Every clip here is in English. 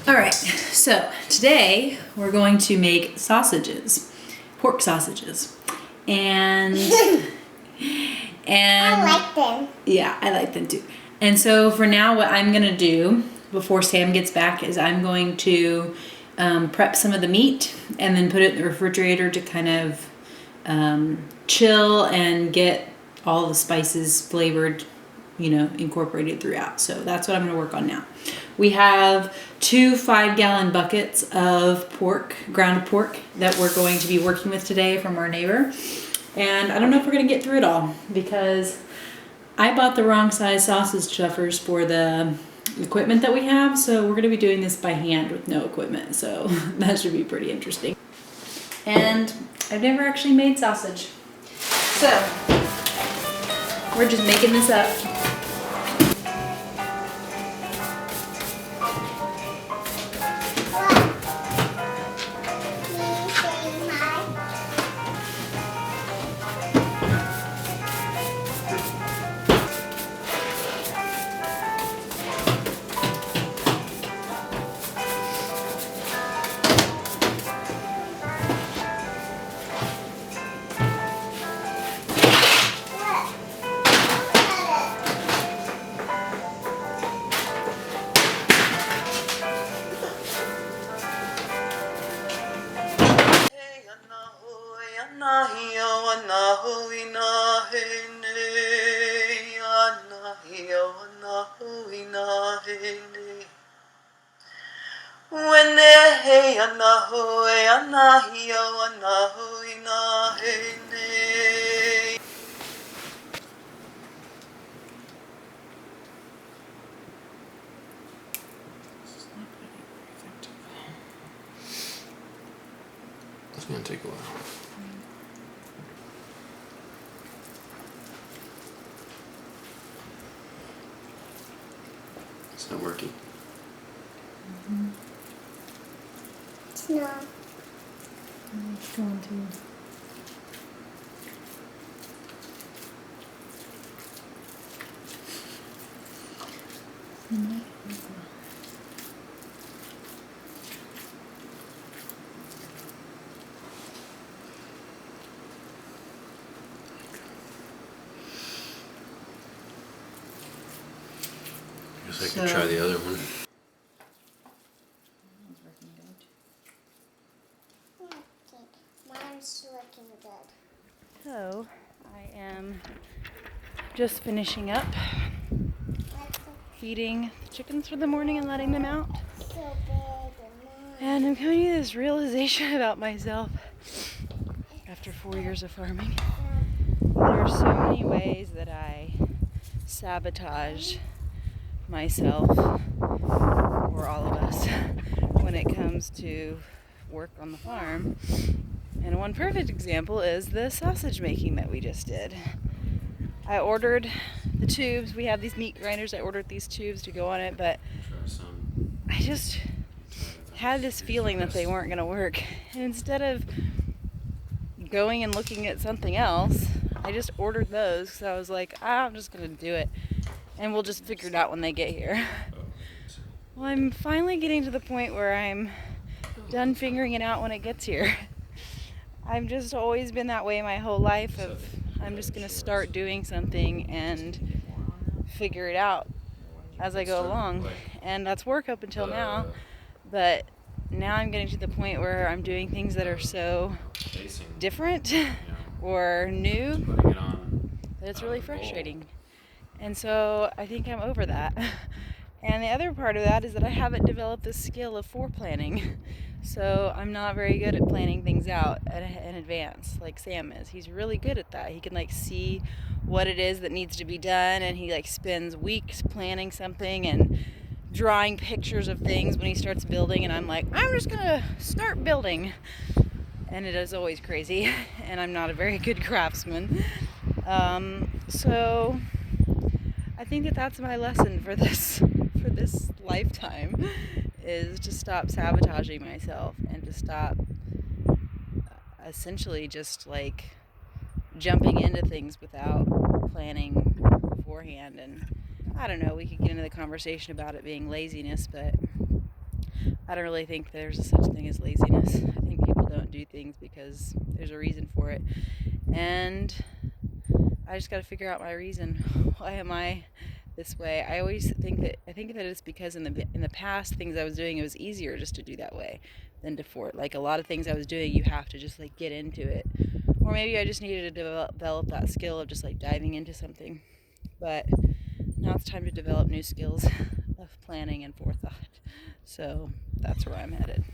All right, so today we're going to make sausages, pork sausages, and I like them. Yeah, I like them too. And so for now, what I'm gonna do before Sam gets back is I'm going to prep some of the meat and then put it in the refrigerator to kind of chill and get all the spices flavored, incorporated throughout. So that's what I'm gonna work on now. We have 2 5-gallon buckets of pork, ground pork, that we're going to be working with today from our neighbor. And I don't know if we're gonna get through it all because I bought the wrong size sausage stuffers for the equipment that we have. So we're gonna be doing this by hand with no equipment. So that should be pretty interesting. And I've never actually made sausage. So we're just making this up. It's gonna take a while. It's not working. Mm-hmm. It's not. It's going to. Guess I could try the other one. Mine's looking good. So I am just finishing up feeding the chickens for the morning and letting them out. So big And I'm coming to this realization about myself after 4 years of farming. There are so many ways that I sabotage myself, or all of us, when it comes to work on the farm. And one perfect example is the sausage making that we just did. I ordered the tubes. We have these meat grinders. I ordered these tubes to go on it, but I just had this feeling that they weren't going to work. And instead of going and looking at something else, I just ordered those because I was like, I'm just going to do it. And we'll just figure it out when they get here. Well, I'm finally getting to the point where I'm done figuring it out when it gets here. I've just always been that way my whole life of I'm just going to start doing something and figure it out as I go along. And that's work up until now. But now I'm getting to the point where I'm doing things that are so different or new that it's really frustrating. And so I think I'm over that. And the other part of that is that I haven't developed the skill of foreplanning. So I'm not very good at planning things out in advance like Sam is. He's really good at that. He can like see what it is that needs to be done, and he like spends weeks planning something and drawing pictures of things when he starts building, and I'm like, I'm just gonna start building. And it is always crazy, and I'm not a very good craftsman. So I think that that's my lesson for this lifetime, is to stop sabotaging myself and to stop essentially just like jumping into things without planning beforehand. And I don't know, we could get into the conversation about it being laziness, but I don't really think there's such thing as laziness. I think people don't do things because there's a reason for it. And I just got to figure out my reason. Why am I this way? I think that it's because in the past things I was doing, it was easier just to do that way than to like a lot of things I was doing, you have to just like get into it. Or maybe I just needed to develop that skill of just like diving into something. But now it's time to develop new skills of planning and forethought. So that's where I'm headed.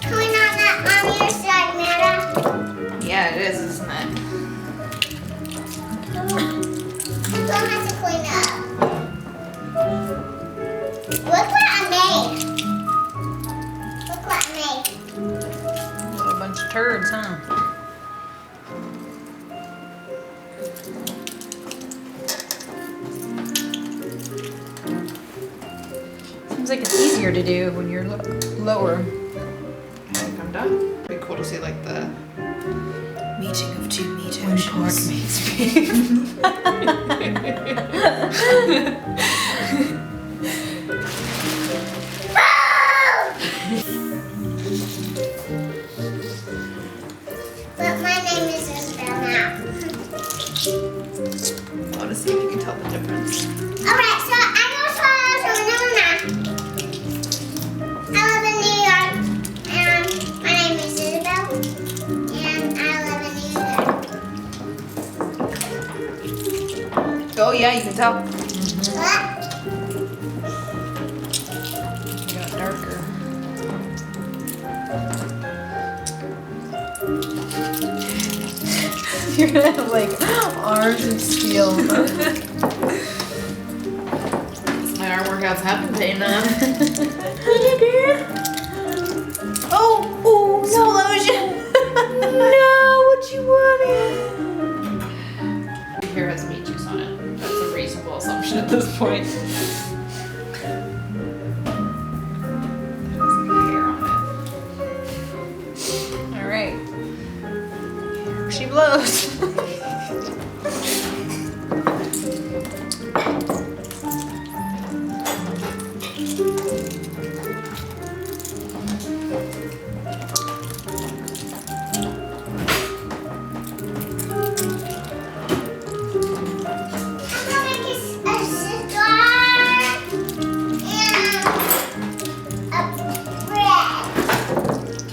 Clean on that on your side, Mara. Yeah, it is, isn't it? I'm gonna have to clean up. Look what I made. Look what I made. A bunch of turds, huh? Seems like it's easier to do when you're lower. I think I'm done. It'd be cool to see like the Meeting of two meat when pork oceans. meets beef. But my name is Isabel now. I want to see if you can tell the difference. Alright, so I live in New York, and my name is Isabel, and I live in New York. Oh yeah, you can tell. What? You got darker. You're gonna have like arms of steel. My arm workouts have been paying off. Oh, no lotion. No, what you wanted? Here has meat juice on it. That's a reasonable assumption at this point. There's some hair on it. All right. Here she blows.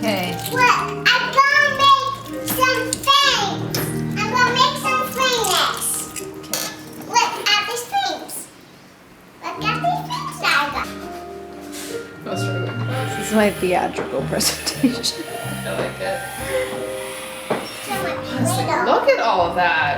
Okay. I'm gonna make some things. I'm gonna make some things. Look at these things. Look at these things that I got. Go start with. This is my theatrical presentation. I like it. at all of that.